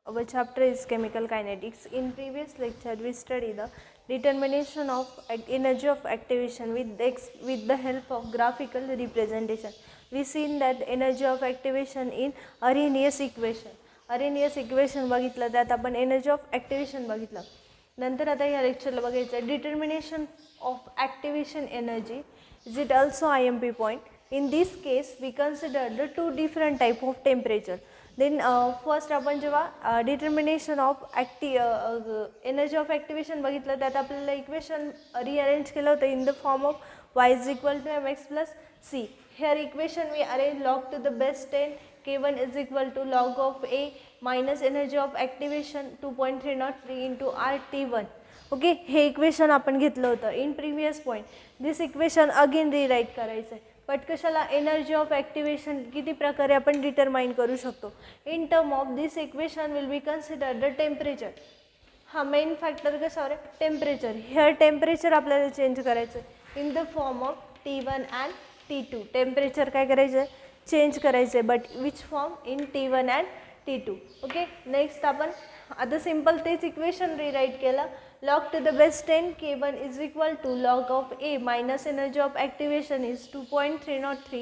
Our chapter is chemical kinetics. In previous lecture, we studied the determination of energy of activation with the help of graphical representation. We seen that energy of activation in Arrhenius equation. Arrhenius equation बघितलं, त्यात आपण energy of activation बघितलं. नंतर आता या लेक्चरला बघायचं आहे determination of activation energy. Is it also IMP point? In this case, we consider the two different type of temperature. Then first आपण जेव्हा determination of energy of activation बघितलं, त्यात आपल्याला इक्वेशन rearrange केलं होतं in the form of y is equal to mx plus c. Here equation we arrange log to the base 10 k1 is equal to log of a minus energy of activation 2.303 into RT1. Okay, हे equation आपण घेतलं होतं in previous point. This equation again rewrite करायचं आहे. But कशाला energy of activation किती प्रकारे आपण डिटरमाइन करू शकतो. In term of this equation will be consider the temperature. हा मेन फॅक्टर कशावर आहे, टेम्परेचर. हेअर टेम्परेचर आपल्याला चेंज करायचं आहे in the form of T1 and T2. Temperature काय करायचं आहे, चेंज करायचं आहे. But which form, in T1 and T2. Okay, next आपण आता सिम्पल तेच इक्वेशन रिराईट केलं. log to the base 10 k1 is equal to log of a minus energy of activation is 2.303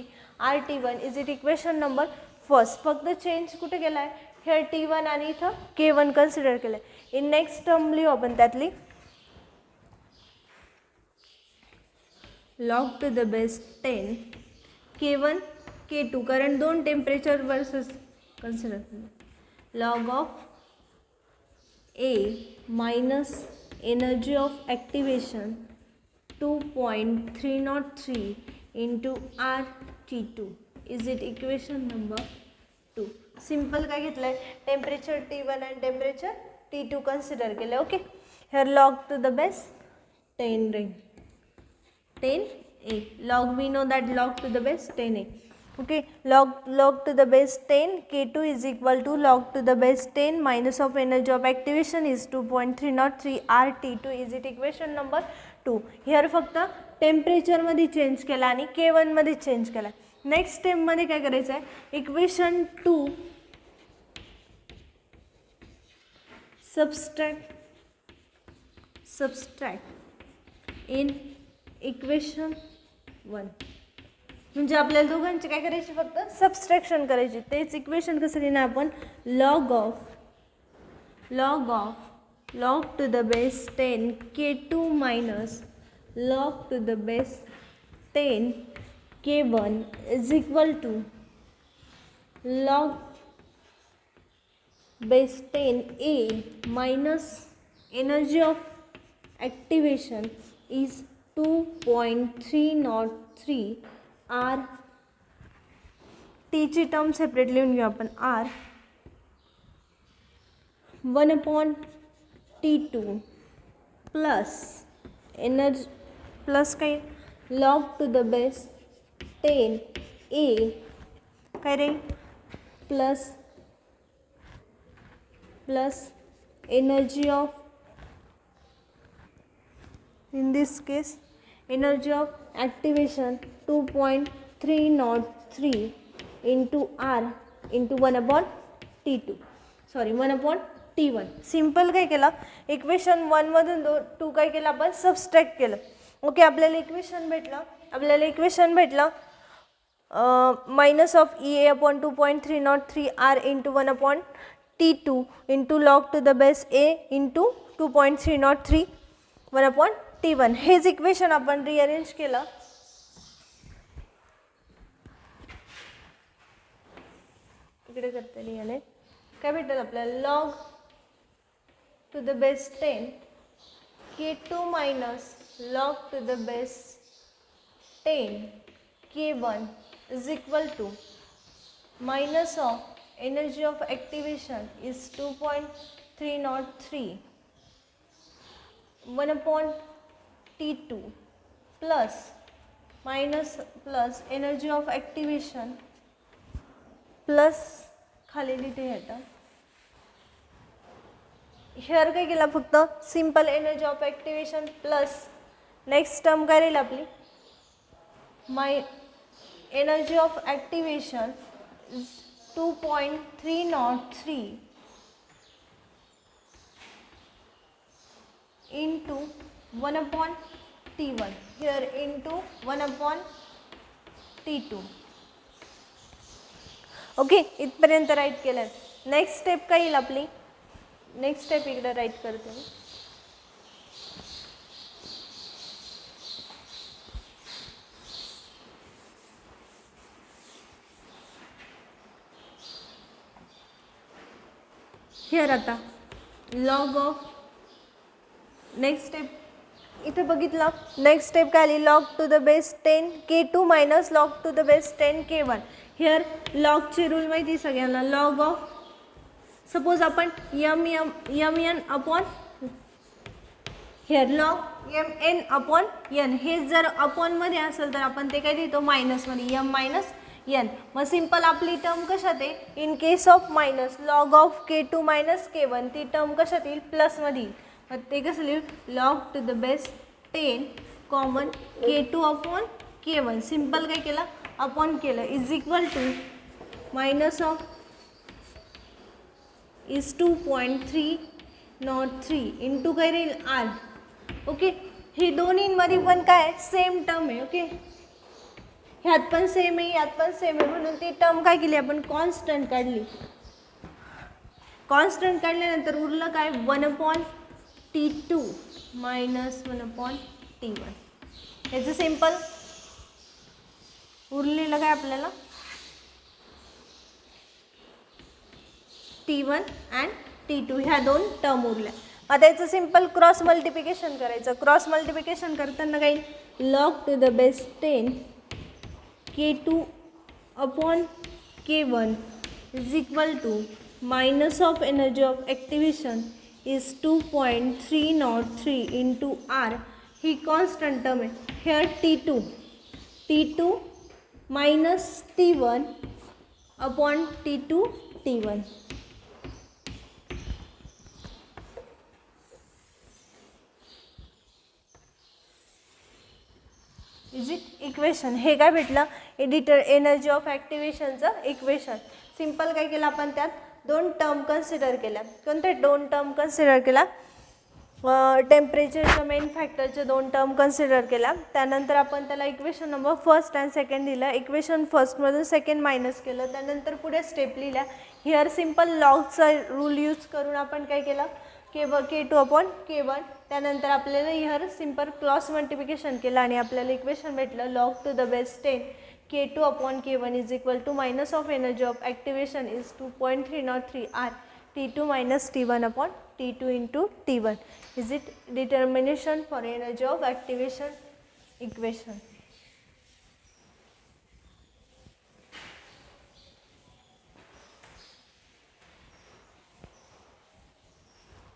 RT1. is it equation number first. फक्त change कुठे केला आहे, हे T1 आणि इथं k1 कन्सिडर केलं आहे. इन नेक्स्ट टर्म लिहू आपण त्यातली log to the base 10 k1 k2, कारण दोन टेम्परेचर वर्सेस कन्सिडर केलं. log of a minus energy of activation 2.303 into RT2. is it equation number 2. Simple काय घेतलं आहे, टेम्परेचर T1 आणि टेम्परेचर T2 कन्सिडर केलं. Okay, hair log to the base 10 ring 10a. log we know that log to the base 10a. okay, log to the base 10 k2 is equal to log to the base 10 minus of energy of activation is 2.303 RT2. is it equation number 2. here फक्त temperature मध्ये change केला आणि k1 मध्ये change केला. Next step मध्ये काय करायचं आहे, इक्वेशन 2 सबस्ट्रॅक्ट इन इक्वेशन 1. म्हणजे आपल्याला दोघांची काय करायची, फक्त सबस्ट्रॅक्शन करायची. तेच इक्वेशन कसं लिहिणार आपण, log to the base 10 k2 minus log to the base 10 k1 is equal to log base 10 a minus energy of activation is 2.303 R. T ची टर्म सेपरेट लिहून घेऊ आपण. R 1/T2 plus energy plus काय log to the base 10 a काय रे plus energy of, in this case energy of activation 2.303 into R into 1/T2. Sorry 1/T1. Simple काय केलं, equation 1 मधून 2 काय केलं आपण, सबस्ट्रॅक्ट केलं. ओके, आपल्याला इक्वेशन भेटलं minus of EA/2.303 R into 1/T2 into log to the base A into 2.303 1/T1. हेच इक्वेशन आपण रिअरेंज केलं. इकडे करते लिहायला काय भेटेल आपल्याला, log to the base 10 k2 minus log to the base 10 k1 is equal to minus of energy of activation is 2.303 1/T2 plus energy of activation plus खाली लिहिते येतं. हेअर काय केलं, फक्त simple energy of activation plus next term काय राहील आपली, energy of activation is 2.303 into 1 upon T1, here into 1 upon T2. Okay, इथपर्यंत राईट केलं. नेक्स्ट स्टेप काय येईल आपली? नेक्स्ट स्टेप इकडे राईट करते मी. हिअर आता लॉग ऑफ नेक्स्ट स्टेप इथे बघितलं. नेक्स्ट स्टेप काय आली? Log to the base 10 K2 minus log to the base 10 K1. Here लॉगचे रूल माहिती सगळ्यांना. लॉग ऑफ सपोज आपण mn upon here log mn upon n, हे जर अपॉनमध्ये असेल तर आपण ते काय देतो? मायनसमध्ये, m मायनस n. मग सिंपल आपली टर्म कशात आहे? In case of minus log of K2 minus K1, ती टर्म कशात येईल? प्लसमध्ये येईल. मग ते कसं लिहू? Log to the base 10 common K2 upon K1. Simple काय केलं? अपॉन केलं is equal to minus of is 2.303 into काय राहील? आर. ओके, हे दोन्हींमध्ये पण काय सेम टर्म आहे. ओके, ह्यात पण सेम आहे, ह्यात पण सेम आहे, म्हणून ती टर्म काय केली आपण? कॉन्स्टंट काढली. कॉन्स्टंट काढल्यानंतर उरलं काय? 1 upon T2 minus 1 upon T1. याचं सिंपल उरलेलं काय आपल्याला? T1 अँड T2 ह्या दोन टर्म उरल्या. आता याचं सिंपल क्रॉस मल्टिप्लिकेशन करायचं. क्रॉस मल्टिप्लिकेशन करताना काही log to the base 10 K2 upon K1 is equal to minus of energy of activation is 2.303 into R. ही कॉन्स्टंट टर्म आहे. Here T2 minus T1 upon T2 T1. Is it equation. हे काय भेटलं? एडिटर energy of ॲक्टिव्हेशनचं equation. Simple काय केलं आपण? त्यात दोन टर्म कन्सिडर केल्या. कोणत्या दोन टर्म कन्सिडर केला? टेम्परेचरच्या मेन फॅक्टरच्या दोन टर्म कन्सिडर केल्या. त्यानंतर आपण त्याला equation number first and second दिला. इक्वेशन फर्स्टमधून सेकंड मायनस केलं. त्यानंतर पुढे स्टेप लिहिल्या. हिअर सिंपल लॉगचा रूल यूज करून आपण काय केलं? K2 upon K1. त्यानंतर आपल्याला हिअर सिंपल क्रॉस मल्टिप्लिकेशन केलं आणि आपल्याला इक्वेशन भेटलं log to the base 10 K2 upon K1 is equal to minus of energy of activation is 2.303 R T2 minus T1 upon T2 into T1. Is it determination for energy of activation equation.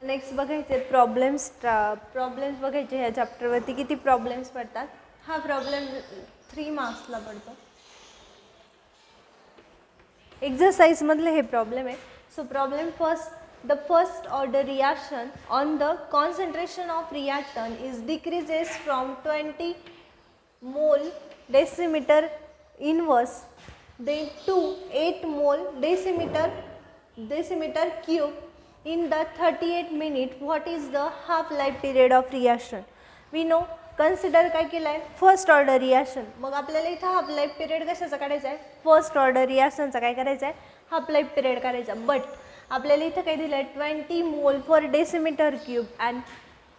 Next बघायचे problems बघायचे. ह्या चॅप्टरवरती किती problems पडतात? हा problem 3 मार्क्सला पडतो. एक्झरसाइजमधले हे problem आहे. So problem first, the first order reaction on the concentration of reactant is decreases from 20 मोल decimetre inverse then to 8 mole decimeter cube in the 38 minute. What is the half life period of reaction? We know consider काय केलं आहे? First order reaction. मग आपल्याला इथं half life period कशाचा काढायचा आहे? फर्स्ट ऑर्डर रिॲक्शनचा काय करायचा आहे? हाफ लाईफ पिरियड काढायचा. बट आपल्याला इथं काय दिलं आहे? 20 मोल पर डेसिमीटर क्यूब अँड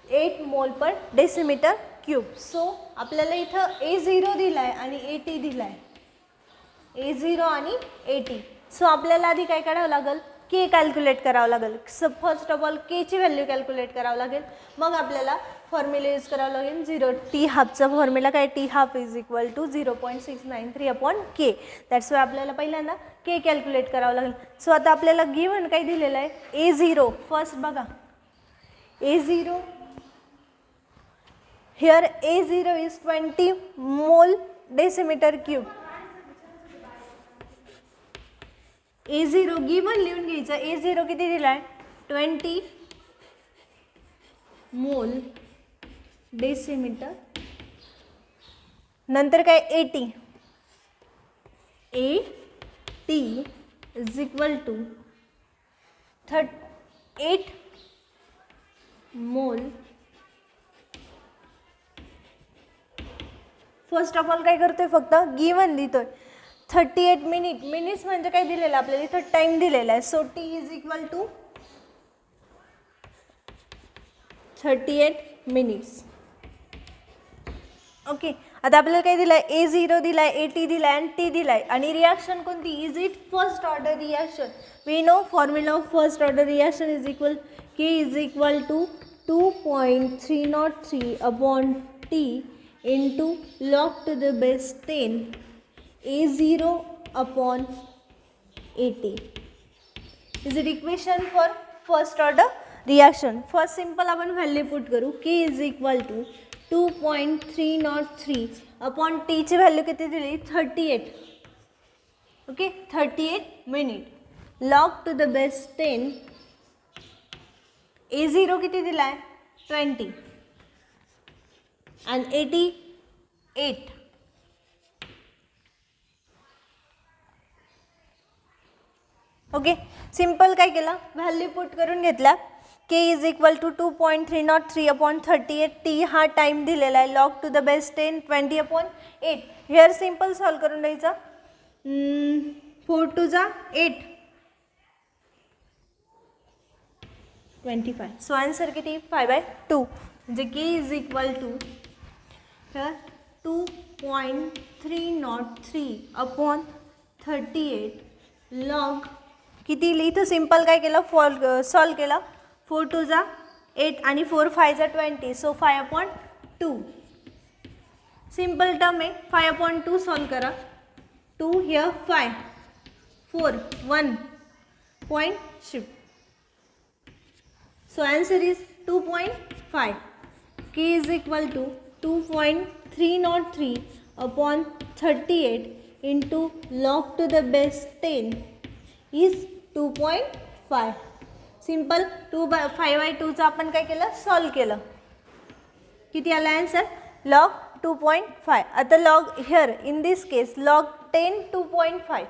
8 मोल पर डेसिमीटर क्यूब. सो आपल्याला इथं A0 दिला आहे आणि AT दिला आहे. A0 आणि AT. सो आपल्याला आधी काय काढावं लागेल? K कॅल्क्युलेट करावं लागेल. फर्स्ट ऑफ ऑल Kची व्हॅल्यू कॅल्क्युलेट करावं लागेल. मग आपल्याला फॉर्म्युला यूज करावं लागेल. 0 T हाफचा फॉर्म्युला काय? T half is equal to 0.693 upon K. That's why आपल्याला पहिल्यांदा K कॅल्क्युलेट करावं लागेल. सो आता आपल्याला गिवन काय दिलेलं आहे? A0. फर्स्ट बघा A0. हिअर A0 इज 20 मोल डेसिमीटर क्यूब. A0 गिवन लिहून घ्यायचं. A0 किती दिला आहे? 20 मोल डेसिमीटर. नंतर काय? AT इज इक्वल टू 8 मोल फर्स्ट ऑफ ऑल काय करतोय, फक्त गिवन लिहितोय 38 मिनिट. मिनिट्स म्हणजे काय दिलेलं आपल्याला इथं टाइम दिलेला आहे. So T is equal to 38 minutes. Okay, आता आपल्याला काय दिलं आहे, A0 दिला आहे, AT दिला आहे आणि T दिला आहे. आणि रिॲक्शन कोणती, is it first order reaction. We know formula of first order reaction is equal K is equal to 2.303 upon T into log to the base 10 A0 upon AT. Is it equation for first order reaction. First simple आपण value put करू. K is equal to 2.303 upon T ची value किती दिली, 38. Okay, 38 minute. Log to the base 10 A0 किती दिला आहे, 20 and AT 8. Okay, simple काय केलं, व्हॅल्यू पुट करून घेतला. K is equal to 2.303 upon 38. T हा टाइम दिलेला आहे. Log to the base 10 20 upon 8. Here simple solve करून द्यायचं. 4 2 जा 8 25. सो आन्सर किती, 5/2. म्हणजे K is equal to here 2.303 upon 38 log किती लिही, तर सिंपल काय केलं, सॉल्व केलं. 4 2 जा 8 आणि 4 5 जा 20. सो 5/2. सिंपल टर्म आहे. 5/2 सॉल्व करा. 2 here 5 4 1 point shift. So answer is 2.5. K is equal to 2.303 upon 38 into log to the base 10 is 2.5. Simple 5/2चं आपण काय केलं, सॉल्व केलं. किती आला आन्सर, लॉग 2.5. आता log here in this case log 10 2.5.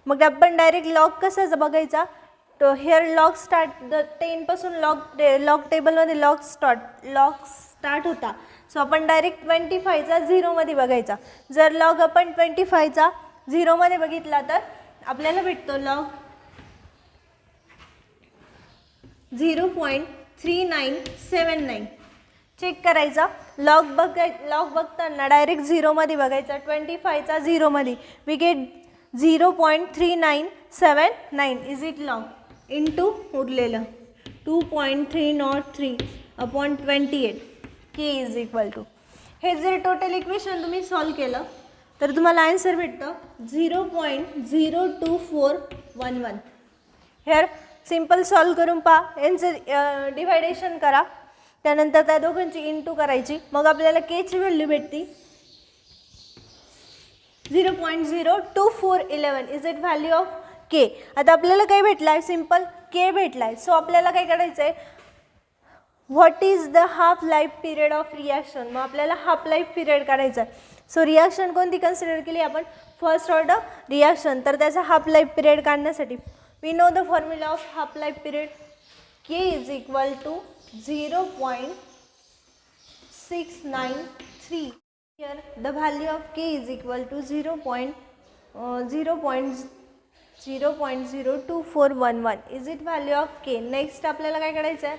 मग आपण डायरेक्ट लॉग कसाच बघायचा, तो हिअर लॉग स्टार्ट 10 पासून लॉग टेबलमध्ये लॉग स्टार्ट होता. सो आपण डायरेक्ट 25चा 0मध्ये बघायचा. जर लॉग आपण 25चा 0मध्ये बघितला तर आपल्याला भेटतो लॉग 0.3979. चेक करायचा. लॉग बघताना डायरेक्ट 0मध्ये बघायचा. 25चा 0मध्ये we get 0.3979 is it log into उरलेलं 2.303 upon 28. K is equal to, हे जर टोटल इक्वेशन तुम्ही सॉल्व केलं तर तुम्हाला आन्सर भेटतं 0.02411. हेअर सिंपल सॉल्व करून पहा. यांचं डिवायडेशन करा, त्यानंतर त्या दोघांची इंटू करायची. मग आपल्याला K ची व्हॅल्यू भेटते 0.02411 is it value of K. आता आपल्याला काय भेटलं आहे, सिंपल K भेटला आहे. सो आपल्याला काय करायचं आहे, what is the half life period of reaction. मग आपल्याला हाफ लाईफ पिरियड काढायचा आहे. सो रिॲक्शन कोणती कन्सिडर केली आपण, फर्स्ट ऑर्डर रिॲक्शन. तर त्याचा हाफ लाईफ पिरियड काढण्यासाठी we know the formula of half life period. K is equal to 0.693. Here the value of K is equal to 0.02411. Is it value of K? Next आपल्याला काय करायचं आहे,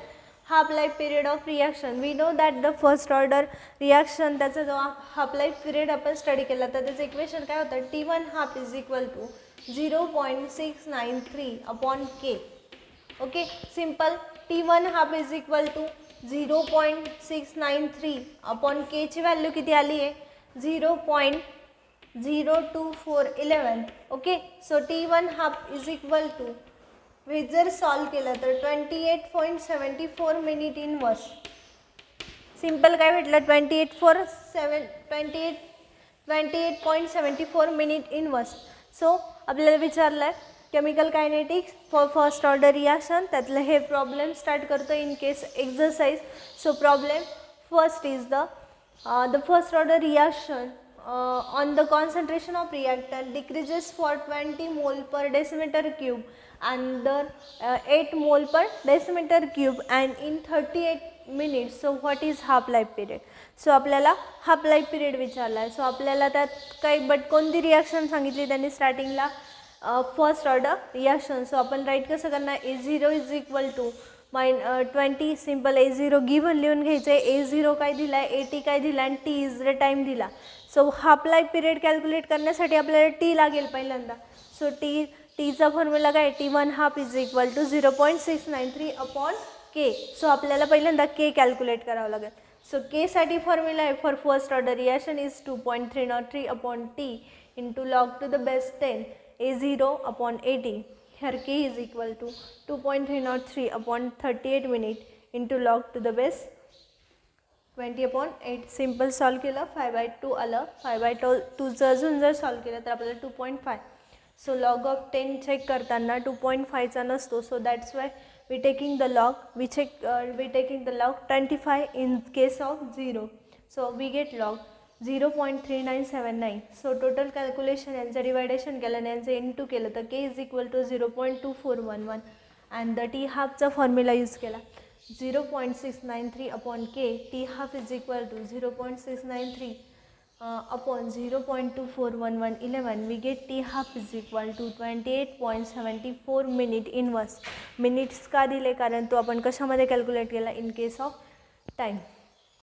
half life period of reaction. We know that the first order reaction त्याचा जो half life period आपण study केला तर त्याचं इक्वेशन काय होतं, T1 half is equal to 0.693 upon K. Okay, simple T1 half is equal to 0.693 upon K ची value किती आली आहे, 0.02411. Okay, so T1 half is equal to हे जर सॉल्व केलं तर 28.74 मिनिट इन वर्स. सिंपल काय भेटलं, 28.74 मिनिट इन वर्स. सो आपल्याला विचारलं आहे chemical kinetics for first order reaction. त्यातलं हे प्रॉब्लेम स्टार्ट करतो in case exercise. So problem first is the first order reaction on the concentration of reactant decreases for 20 mole per decimeter cube and the 8 mole per decimeter cube and in 38 minutes. So what is half life period. So आपल्याला half life period विचारला आहे. So आपल्याला त्यात काही कोणती reaction सांगितली त्यांनी स्टार्टिंगला, फर्स्ट ऑर्डर रिॲक्शन. सो आपण राईट कसं करणार, A0 is equal to 20 simple A0 given लिहून घ्यायचं आहे. A0 काय दिला आहे, AT काय दिला आणि T इज द टाईम दिला. So half life period calculate करण्यासाठी आपल्याला T लागेल पहिल्यांदा. सो टीचा फॉर्म्युला काय, T1/2 is equal to 0.693 upon K. So आपल्याला पहिल्यांदा K कॅल्क्युलेट करावं लागेल. सो Kसाठी फॉर्म्युला आहे for first order reaction is 2.303 upon T into log to the base 10 A0 upon AT. Here K is equal to 2.303 upon 38 minute into log to the base 20 upon 8. Simple solve केलं 5/2 आलं. 5/2 अजून जर solve केलं तर आपल्याला 2.5. So log of 10 check करताना 2.5चा नसतो. So that's why we taking the log, we taking the log 25 in case of 0. So we get log 0.3979. So total calculation यांचं डिवायडेशन केलं आणि यांचं इंटू केलं तर K is equal to 0.2411 and the T हाफचा फॉर्म्युला यूज केला 0.693 upon K. T half is equal to 0.693 upon 0.2411 we get T half is equal to 28.74 minute inverse. Minutes का दिले, कारण तो आपण कशामध्ये कॅल्क्युलेट केला, इन केस ऑफ टाईम.